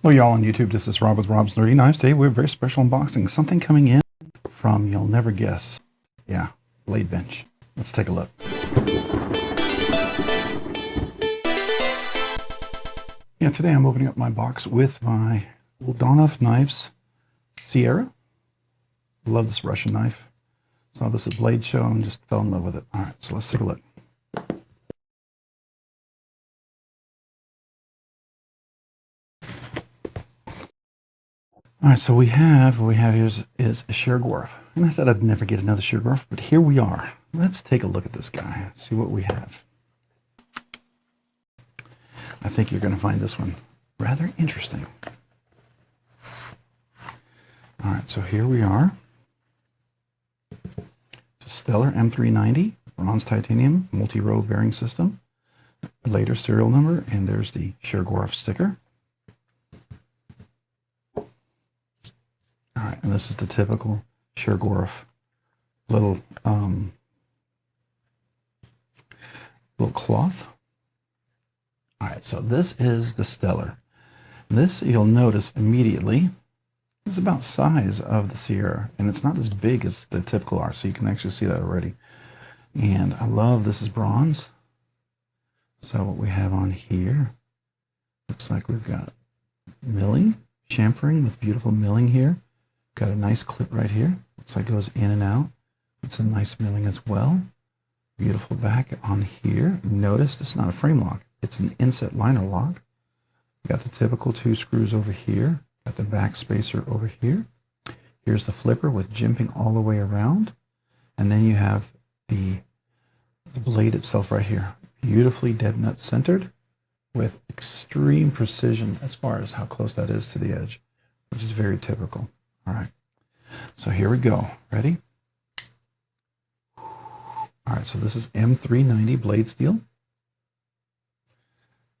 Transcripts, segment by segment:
Hello, y'all on YouTube. This is Rob with Rob's Nerdy Knives. Today we have a very special unboxing. Something coming in from, you'll never guess. Yeah, BladeBinge. Let's take a look. Yeah, today I'm opening up my box with my Goat-RNK knives, Sierra. Love this Russian knife. Saw this at Blade Show and just fell in love with it. All right, so let's take a look. All right, so what we have here is a Shirogorov. And I said I'd never get another Shirogorov, but here we are. Let's take a look at this guy, see what we have. I think you're going to find this one rather interesting. All right, so here we are. It's a Stellar M390, bronze titanium, multi-row bearing system. Later serial number, and there's the Shirogorov sticker. All right, and this is the typical Shirogorov little cloth. All right, so this is the Stellar. This, you'll notice immediately, is about size of the Sierra, and it's not as big as the typical are, so you can actually see that already. And I love this is bronze. So what we have on here, looks like we've got milling, chamfering with beautiful milling here. Got a nice clip right here. Looks like it goes in and out. It's a nice milling as well. Beautiful back on here. Notice this is not a frame lock. It's an inset liner lock. Got the typical 2 screws over here. Got the back spacer over here. Here's the flipper with jimping all the way around. And then you have the blade itself right here. Beautifully dead nut centered with extreme precision as far as how close that is to the edge, which is very typical. All right, so here we go. Ready? All right, so this is M390 blade steel.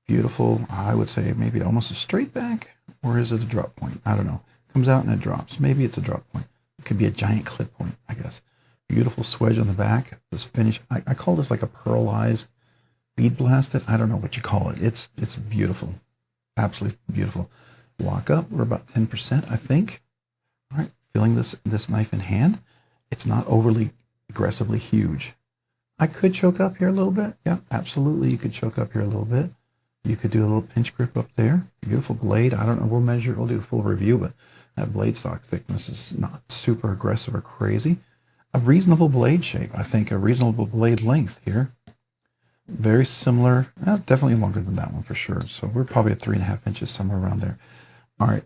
Beautiful, I would say maybe almost a straight back, or is it a drop point? I don't know. Comes out and it drops. Maybe it's a drop point. It could be a giant clip point, I guess. Beautiful swedge on the back. This finish, I call this like a pearlized bead blasted. I don't know what you call it. It's beautiful. Absolutely beautiful. Lock up, we're about 10%, I think. All right, feeling this knife in hand. It's not overly aggressively huge. I could choke up here a little bit. Yeah, absolutely. You could choke up here a little bit. You could do a little pinch grip up there. Beautiful blade. I don't know. We'll measure. We'll do a full review, but that blade stock thickness is not super aggressive or crazy. A reasonable blade shape. I think a reasonable blade length here. Very similar. Definitely longer than that one for sure. So we're probably at 3.5 inches, somewhere around there. All right.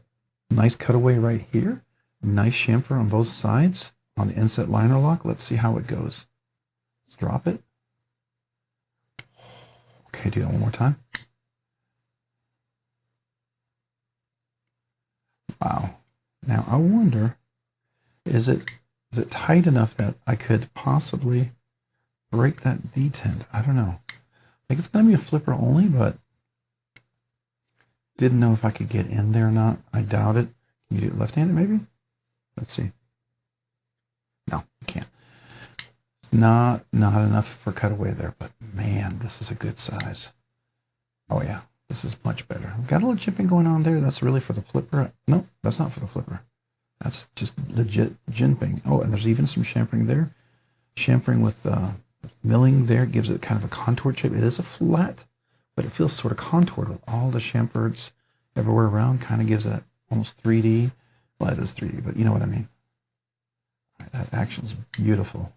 Nice cutaway right here. Nice chamfer on both sides on the inset liner lock. Let's see how it goes. Let's drop it. Okay, do that one more time. Wow. Now I wonder, is it tight enough that I could possibly break that detent? I don't know. I think it's going to be a flipper only, but didn't know if I could get in there or not. I doubt it. Can you do it left-handed maybe? Let's see. No, you can't. It's not enough for cutaway there, but man, this is a good size. Oh yeah, this is much better. Got a little jimping going on there. That's really for the flipper. No, that's not for the flipper. That's just legit jimping. Oh, and there's even some chamfering there. Chamfering with milling there gives it kind of a contoured shape. It is a flat, but it feels sort of contoured with all the chamfers everywhere around. Kind of gives that almost 3D. Well, it is 3D, but you know what I mean. Right, that action's beautiful.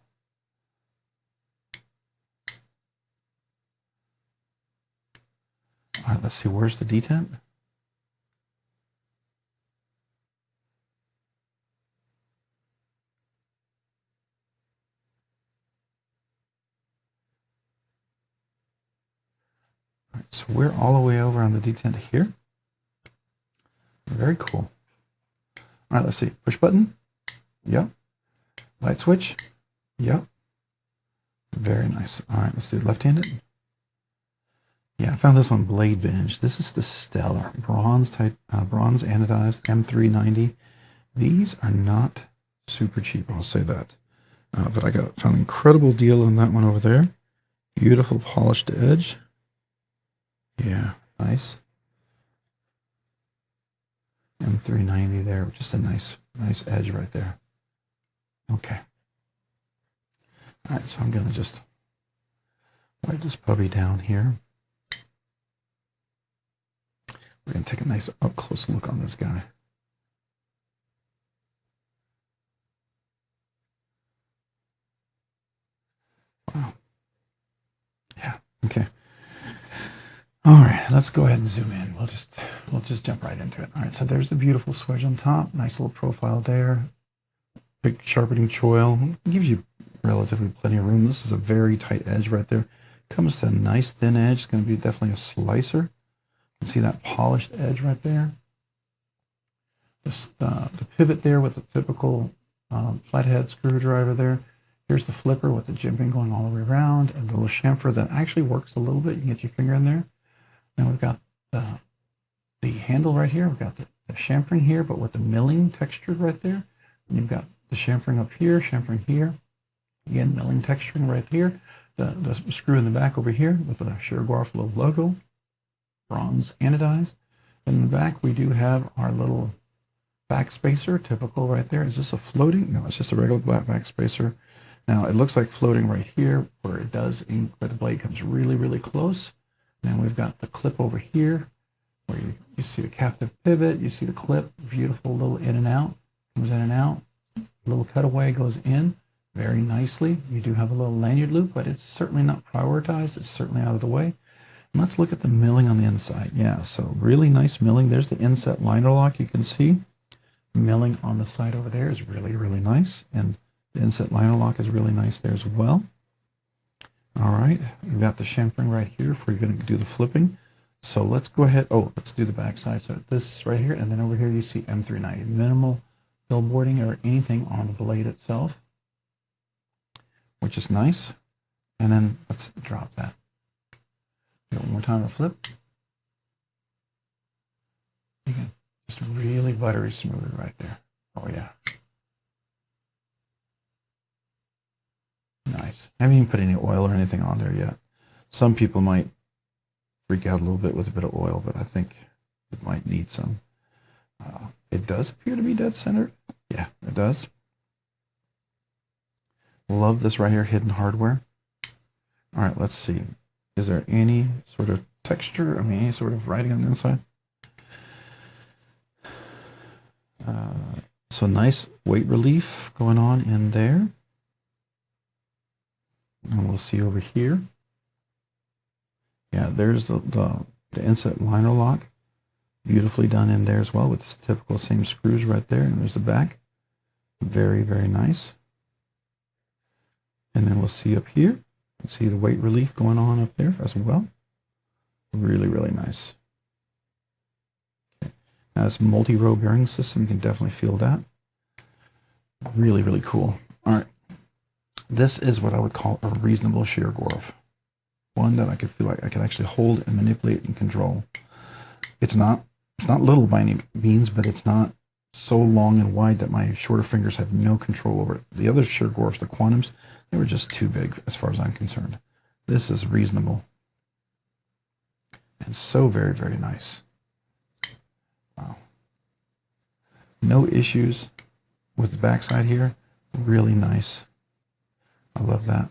All right, let's see. Where's the detent? All right, so we're all the way over on the detent here. Very cool. All right, let's see. Push button. Yep. Light switch. Yep. Very nice. All right, let's do left-handed. Yeah, I found this on BladeBinge. This is the Stellar bronze anodized M390. These are not super cheap, I'll say that. But I found an incredible deal on that one over there. Beautiful polished edge. Yeah, nice. M390 there, just a nice edge right there. Okay. All right, so I'm gonna just wipe this puppy down here. We're gonna take a nice up close look on this guy. Wow. Yeah. Okay. All right. Let's go ahead and zoom in. We'll just jump right into it. All right. So there's the beautiful swedge on top. Nice little profile there. Big sharpening choil. Gives you relatively plenty of room. This is a very tight edge right there. Comes to a nice thin edge. It's going to be definitely a slicer. You can see that polished edge right there. Just the pivot there with the typical flathead screwdriver there. Here's the flipper with the jimping going all the way around, and the little chamfer that actually works a little bit. You can get your finger in there. Now we've got the handle right here. We've got the chamfering here, but with the milling texture right there. And you've got the chamfering up here, chamfering here. Again, milling texturing right here. The screw in the back over here with the Shirogorov logo, bronze anodized. In the back, we do have our little back spacer, typical right there. Is this a floating? No, it's just a regular black back spacer. Now, it looks like floating right here where it does, where the blade comes really, really close. Now we've got the clip over here where you see the captive pivot, you see the clip, beautiful little in and out, comes in and out. Little cutaway goes in very nicely. You do have a little lanyard loop, but it's certainly not prioritized. It's certainly out of the way. And let's look at the milling on the inside. Yeah, so really nice milling. There's the inset liner lock. You can see milling on the side over there is really, really nice. And the inset liner lock is really nice there as well. All right, you've got the chamfering right here if we're going to do the flipping. So let's go ahead. Oh, let's do the back side. So this right here, and then over here you see M390. Minimal billboarding or anything on the blade itself, which is nice. And then let's drop that. Do it one more time to flip. Again, just really buttery smooth right there. Oh yeah. Nice. I haven't even put any oil or anything on there yet. Some people might freak out a little bit with a bit of oil, but I think it might need some. It does appear to be dead centered. Yeah, it does. Love this right here, hidden hardware. All right, let's see. Is there any sort of texture? I mean, any sort of writing on the inside? So nice weight relief going on in there. And we'll see over here. Yeah, there's the inset liner lock. Beautifully done in there as well with the typical same screws right there. And there's the back. Very, very nice. And then we'll see up here. You can see the weight relief going on up there as well. Really, really nice. Okay. Now this multi-row bearing system, you can definitely feel that. Really, really cool. All right. This is what I would call a reasonable Shirogorov. One that I could feel like I could actually hold and manipulate and control. It's not little by any means, but it's not so long and wide that my shorter fingers have no control over it. The other Shirogorovs, the Quantums, they were just too big as far as I'm concerned. This is reasonable. And so very, very nice. Wow. No issues with the backside here. Really nice. I love that.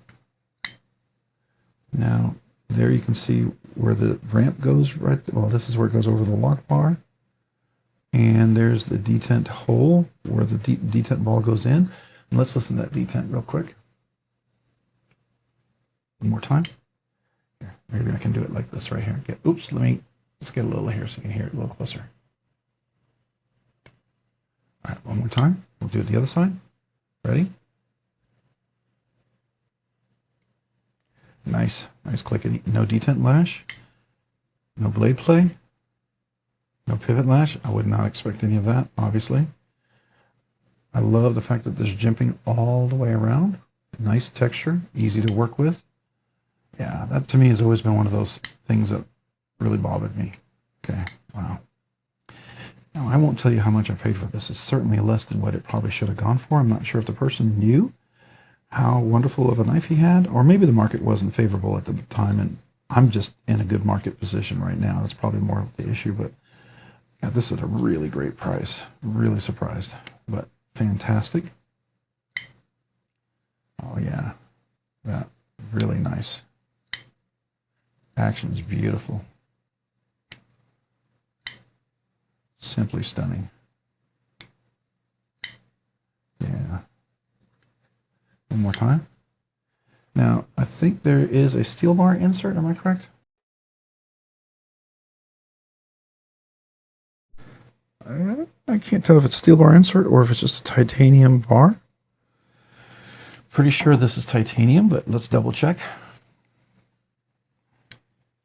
Now, there you can see where the ramp goes right. Well, this is where it goes over the lock bar. And there's the detent hole where the detent ball goes in. And let's listen to that detent real quick. One more time. Here, maybe I can do it like this right here. Let's get a little here so you can hear it a little closer. All right, one more time. We'll do it the other side. Ready? Nice clickety. No detent lash. No blade play. No pivot lash. I would not expect any of that, obviously. I love the fact that there's jimping all the way around. Nice texture, easy to work with. Yeah, that to me has always been one of those things that really bothered me. Okay, wow. Now, I won't tell you how much I paid for this. It's certainly less than what it probably should have gone for. I'm not sure if the person knew how wonderful of a knife he had, or maybe the market wasn't favorable at the time, and I'm just in a good market position right now. That's probably more of the issue, but God, this is a really great price. Really surprised, but fantastic. Oh yeah, that really nice. Action is beautiful. Simply stunning. Yeah. One more time. Now, I think there is a steel bar insert, am I correct? I can't tell if it's steel bar insert or if it's just a titanium bar. Pretty sure this is titanium, but let's double check.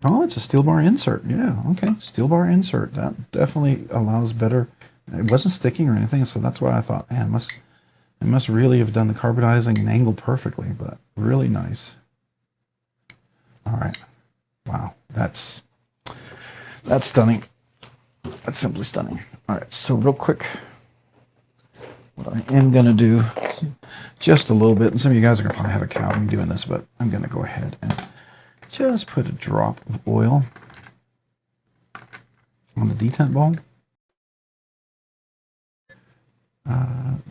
Oh, it's a steel bar insert. Yeah, okay. Steel bar insert. That definitely allows better. It wasn't sticking or anything, so that's why I thought, man, it must really have done the carbonizing and angled perfectly, but really nice. All right. Wow, that's stunning. That's simply stunning. All right, so real quick, what I am going to do, just a little bit, and some of you guys are going to probably have a cow me doing this, but I'm going to go ahead and just put a drop of oil on the detent ball.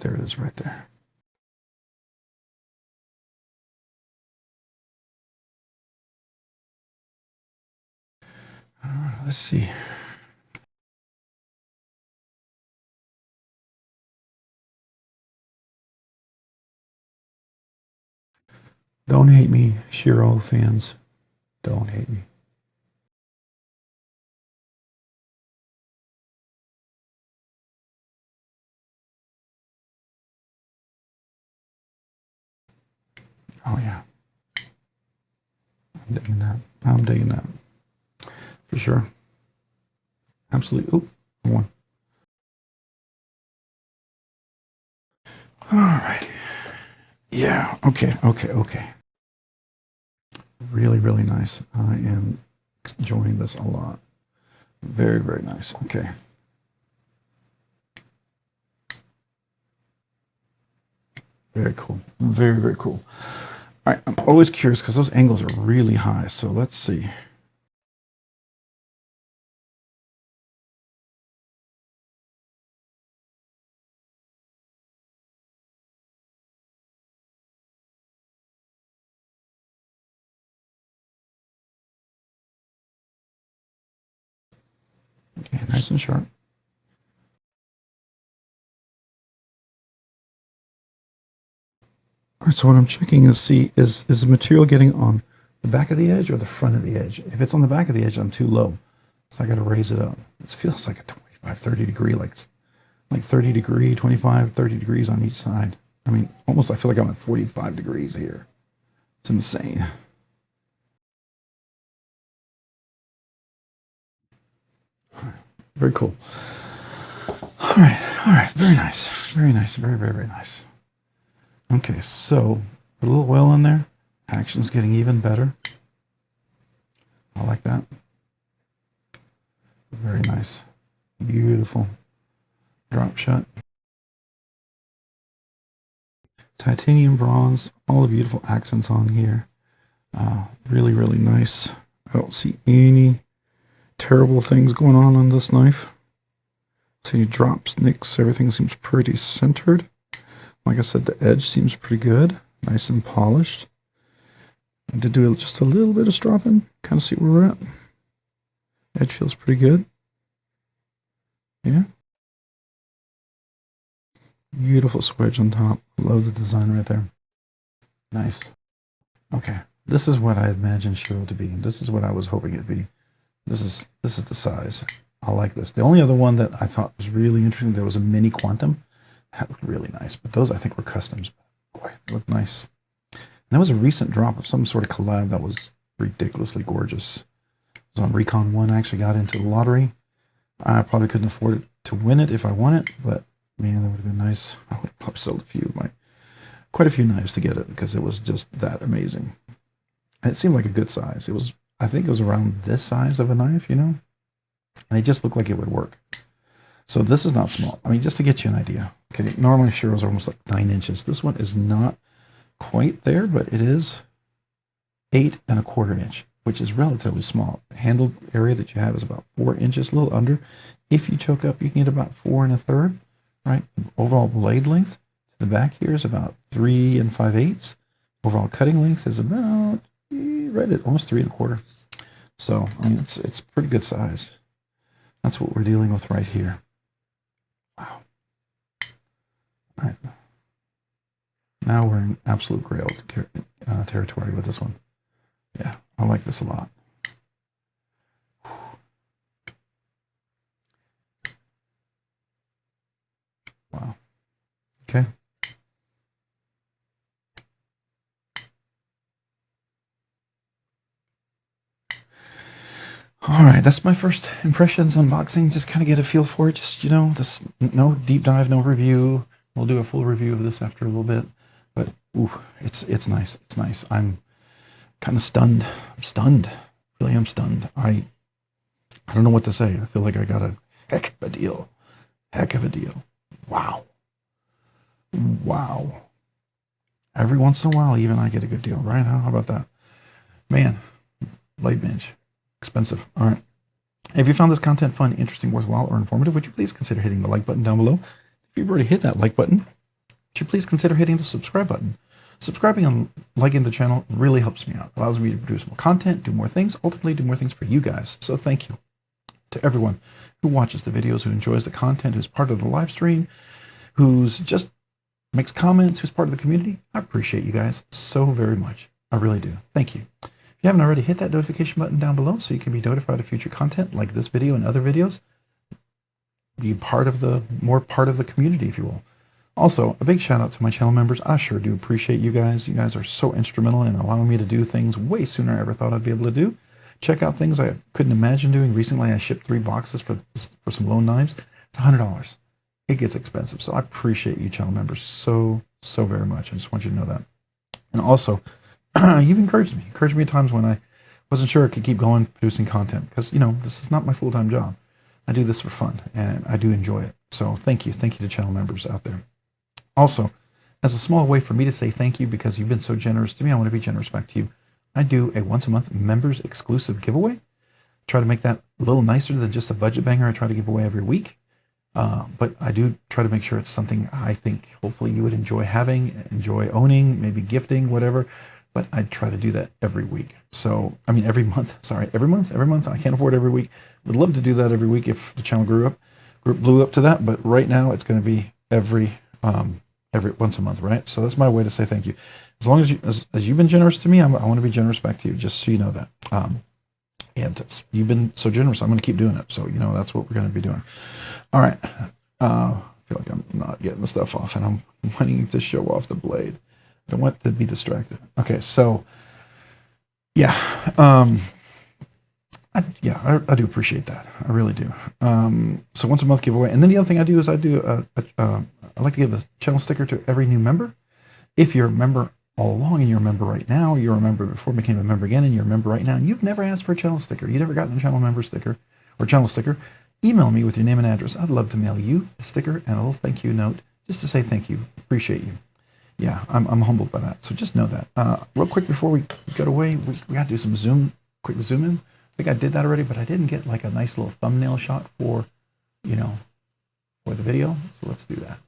There it is right there. Let's see. Don't hate me, Shiro fans. Don't hate me. Oh yeah. I'm digging that. I'm digging that. For sure. Absolutely. Oop, one. All right. Yeah. Okay. Really, really nice. I am enjoying this a lot. Very, very nice. Okay. Very cool. Very, very cool. All right. I'm always curious because those angles are really high. So let's see. Okay, nice and sharp. All right, so what I'm checking is is the material getting on the back of the edge or the front of the edge? If it's on the back of the edge, I'm too low. So I got to raise it up. This feels like a 25, 30 degree, like 30 degree, 25, 30 degrees on each side. I mean, almost I feel like I'm at 45 degrees here. It's insane. Very cool. All right, very nice. Very nice, very, very, very nice. Okay, so a little oil in there. Action's getting even better. I like that. Very nice. Beautiful. Drop shot. Titanium bronze. All the beautiful accents on here. Really, really nice. I don't see any terrible things going on this knife. See drops, nicks, everything seems pretty centered. Like I said, the edge seems pretty good. Nice and polished. I did do just a little bit of stropping. Kind of see where we're at. Edge feels pretty good. Yeah. Beautiful swedge on top. Love the design right there. Nice. Okay. This is what I imagined Shiro to be. This is what I was hoping it'd be. This is the size. I like this. The only other one that I thought was really interesting, there was a mini quantum. That looked really nice. But those I think were customs. Boy, they looked nice. And that was a recent drop of some sort of collab that was ridiculously gorgeous. It was on Recon 1. I actually got into the lottery. I probably couldn't afford it to win it if I won it, but man, that would have been nice. I would have probably sold quite a few knives to get it because it was just that amazing. And it seemed like a good size. I think it was around this size of a knife, you know? And it just looked like it would work. So this is not small. I mean, just to get you an idea. Okay, normally Shiros are almost like 9 inches. This one is not quite there, but it is 8 1/4 inch, which is relatively small. The handle area that you have is about 4 inches, a little under. If you choke up, you can get about 4 1/3, right? Overall blade length to the back here is about 3 5/8. Overall cutting length is about right at almost 3 1/4. So I mean, it's pretty good size. That's what we're dealing with right here. Wow. All right. Now we're in absolute grail territory with this one. Yeah, I like this a lot. Wow. Okay. All right, that's my first impressions unboxing. Just kind of get a feel for it. Just, you know, this, no deep dive, no review. We'll do a full review of this after a little bit. But ooh, it's nice. It's nice. I'm kind of stunned. I'm stunned. Really, I'm stunned. I don't know what to say. I feel like I got a heck of a deal. Heck of a deal. Wow. Wow. Every once in a while, even I get a good deal, right? How about that? Man, BladeBinge. Expensive. All right. If you found this content fun, interesting, worthwhile, or informative, would you please consider hitting the like button down below? If you've already hit that like button, would you please consider hitting the subscribe button? Subscribing and liking the channel really helps me out. Allows me to produce more content, do more things, ultimately do more things for you guys. So thank you to everyone who watches the videos, who enjoys the content, who's part of the live stream, who's just makes comments, who's part of the community. I appreciate you guys so very much. I really do. Thank you. If you haven't already, hit that notification button down below so you can be notified of future content like this video and other videos. Be more part of the community, if you will. Also, a big shout out to my channel members. I sure do appreciate you guys. You guys are so instrumental in allowing me to do things way sooner than I ever thought I'd be able to do. Check out things I couldn't imagine doing. Recently, I shipped 3 boxes for some loan knives. It's $100. It gets expensive. So I appreciate you channel members so very much. I just want you to know that. And also, you've encouraged me at times when I wasn't sure I could keep going producing content, because, you know, this is not my full-time job. I do this for fun and I do enjoy it. So thank you to channel members out there. Also, as a small way for me to say thank you because you've been so generous to me, I want to be generous back to you. I do a once a month members exclusive giveaway. Try to make that a little nicer than just a budget banger I try to give away every week. But I do try to make sure it's something I think hopefully you would enjoy having, enjoy owning, maybe gifting, whatever. But I try to do that every week. So, I mean, every month. Sorry, every month. I can't afford every week. Would love to do that every week if the channel blew up to that. But right now, it's going to be every once a month, right? So that's my way to say thank you. As long as as you've been generous to me, I want to be generous back to you. Just so you know that. And you've been so generous. I'm going to keep doing it. So, you know, that's what we're going to be doing. All right. I feel like I'm not getting the stuff off, and I'm wanting to show off the blade. I don't want to be distracted. Okay, so yeah, I do appreciate that. I really do. So once a month giveaway, and then the other thing I do is I like to give a channel sticker to every new member. If you're a member all along and you're a member right now, you're a member before, became a member again, and you're a member right now, and you've never asked for a channel sticker, you never gotten a channel member sticker or channel sticker, email me with your name and address. I'd love to mail you a sticker and a little thank you note just to say thank you, appreciate you. Yeah, I'm humbled by that. So just know that. Real quick before we get away, we got to do some quick zoom in. I think I did that already, but I didn't get like a nice little thumbnail shot for, you know, for the video. So let's do that.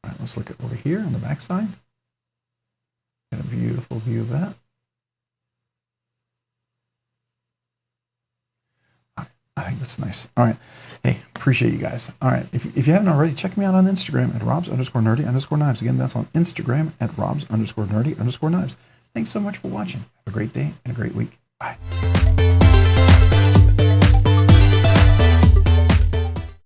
All right, let's look at over here on the back side. Got a beautiful view of that. I think that's nice. All right. Hey, appreciate you guys. All right. If you haven't already, check me out on Instagram at robs_nerdy_knives. Again, that's on Instagram at robs_nerdy_knives. Thanks so much for watching. Have a great day and a great week. Bye.